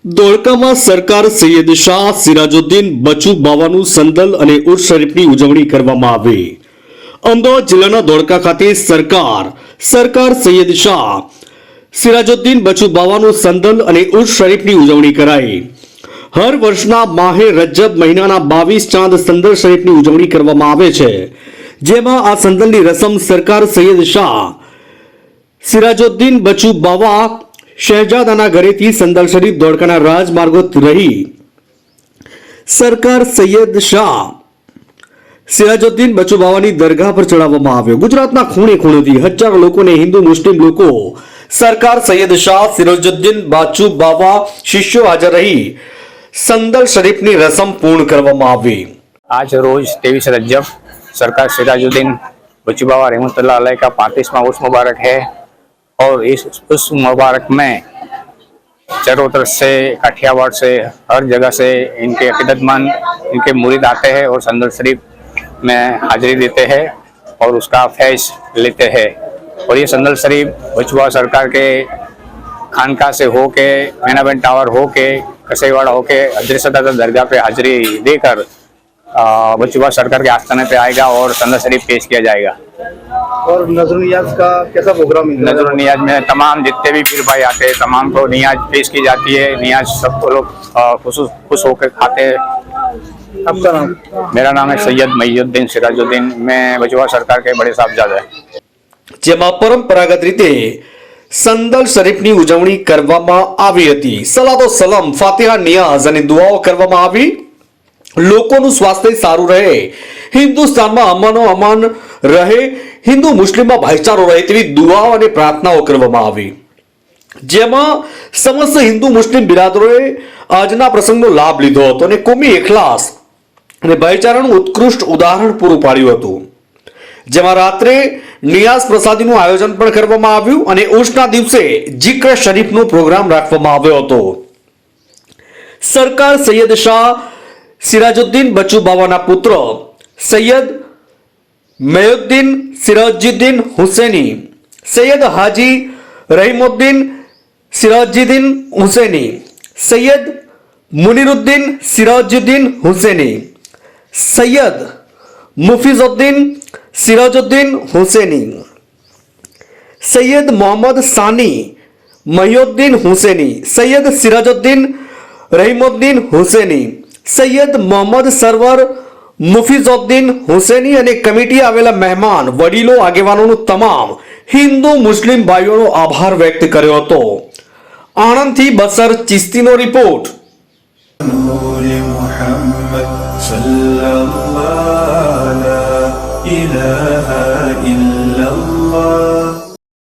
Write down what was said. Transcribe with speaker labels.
Speaker 1: ધોળકામાં સરકાર સૈયદ શાહ સિરાજુદ્દીન બચુ બાવાનું સંદલ અને ઉર્સ શરીફની ઉજવણી કરવામાં આવી। અમદાવાદ જિલ્લાના ધોળકા ખાતે સરકાર સૈયદ શાહ સિરાજુદ્દીન બચુ બાવાનું સંદલ અને ઉર્સ શરીફની ઉજવણી કરાઈ। હર વર્ષના માહે રજબ મહિનાના 22 ચાંદ સંદલ શરીફની ઉજવણી કરવામાં આવે છે, જેમાં આ સંદલની રસમ સરકાર સૈયદ શાહ સિરાજુદ્દીન બચુ બાવા શહેજાદાના ઘરેથી સંદલ શરીફ ધોળકાના રાજમાર્ગો રહી સરકાર સૈયદ શાહ સિરાજુદ્દીન બચુ બાવાની દરગાહ પર ચડાવવામાં આવ્યો। ગુજરાતના ખૂણે ખૂણેથી હજારો લોકોને હિન્દુ મુસ્લિમ લોકો સરકાર સૈયદ શાહ સિરાજુદ્દીન બચુ બાવા શિષ્યો હાજર રહી संदल शरीफ ની રસમ પૂર્ણ કરવામાં આવી।
Speaker 2: आज रोज 23 रजब सरकार सिराजुद्दीन बचू बाबा रहमतुल्लाह अलैह का 35वां उर्स मुबारक है और इस उर्स मुबारक में चारों तरफ से काठियावाड़ से हर जगह से इनके अकीदतमंद इनके मुरीद आते हैं और संदल शरीफ में हाजिरी देते हैं और उसका फैज़ लेते हैं। और ये संदल शरीफ बचू बाबा सरकार के खानका से होके मैनाबेन टावर होके कसेवाड़ा होके हजरत सदादा दरगाह पे हाजिरी देकर बचू बाबा सरकार के आस्थाने पे आएगा और संदल शरीफ पेश किया जाएगा।
Speaker 3: और नजर नियाज का कैसा प्रोग्राम है?
Speaker 2: नजर नियाज में तमाम जितने भी पीर भाई आते हैं तमाम को नियाज पेश की जाती है। नियाज सबको लोग खुश होकर खाते हैं।
Speaker 3: आपका नाम?
Speaker 2: मेरा नाम है सैयद महीउद्दीन सिराजुद्दीन। मैं बचू बाबा सरकार के बड़े साहबजादा है।
Speaker 1: જેમાં પરંપરાગત રીતે સંદલ શરીફની ઉજવણી કરવામાં આવી હતી। સલાતો સલામ, ફાતિહા, નિયાઝ અને દુઆઓ કરવામાં આવી। લોકોનું સ્વાસ્થ્ય સારું રહે, હિન્દુસ્તાનમાં અમનો અમાન રહે, હિન્દુ મુસ્લિમમાં ભાઈચારો રહે તેવી દુઆઓ અને પ્રાર્થનાઓ કરવામાં આવી। જેમાં સમસ્ત હિન્દુ મુસ્લિમ બિરાદરોએ આજના પ્રસંગનો લાભ લીધો હતો અને કોમી એખલાસ અને ભાઈચારાનું ઉત્કૃષ્ટ ઉદાહરણ પૂરું પાડ્યું હતું। જેમાં રાત્રે નિયાઝ પ્રસાદીનું આયોજન પણ કરવામાં આવ્યું અને ઉર્સના દિવસે જિક્ર શરીફનો પ્રોગ્રામ રાખવામાં આવ્યો હતો। સરકાર સૈયદ શાહ સિરાજુદ્દીન બચુ બાવાના પુત્ર સૈયદ મહીઉદ્દીન સિરાજુદ્દીન હુસૈની, સૈયદ હાજી રહીમુદ્દીન સિરાજુદ્દીન હુસૈની, સૈયદ મુનિરુદ્દીન સિરાજુદ્દીન હુસૈની, સૈયદ मुफीजुद्दीन सिराजुद्दीन हुसैनी, सैयद मोहम्मद सानी महीउद्दीन हुसैनी, सैयद सिराजुद्दीन रहीमुद्दीन हुसैनी, सैयद मोहम्मद सरवर मुफीजुद्दीन हुसैनी અને કમિટી આવેલા મહેમાન વડીલો આગેવાનોનો તમામ હિન્દુ મુસ્લિમ ભાઈઓનો આભાર વ્યક્ત કર્યો હતો। આણંદથી બસર ચિસ્તીનો રિપોર્ટ।
Speaker 4: नूर मुहम्मद सल्लल्लाहु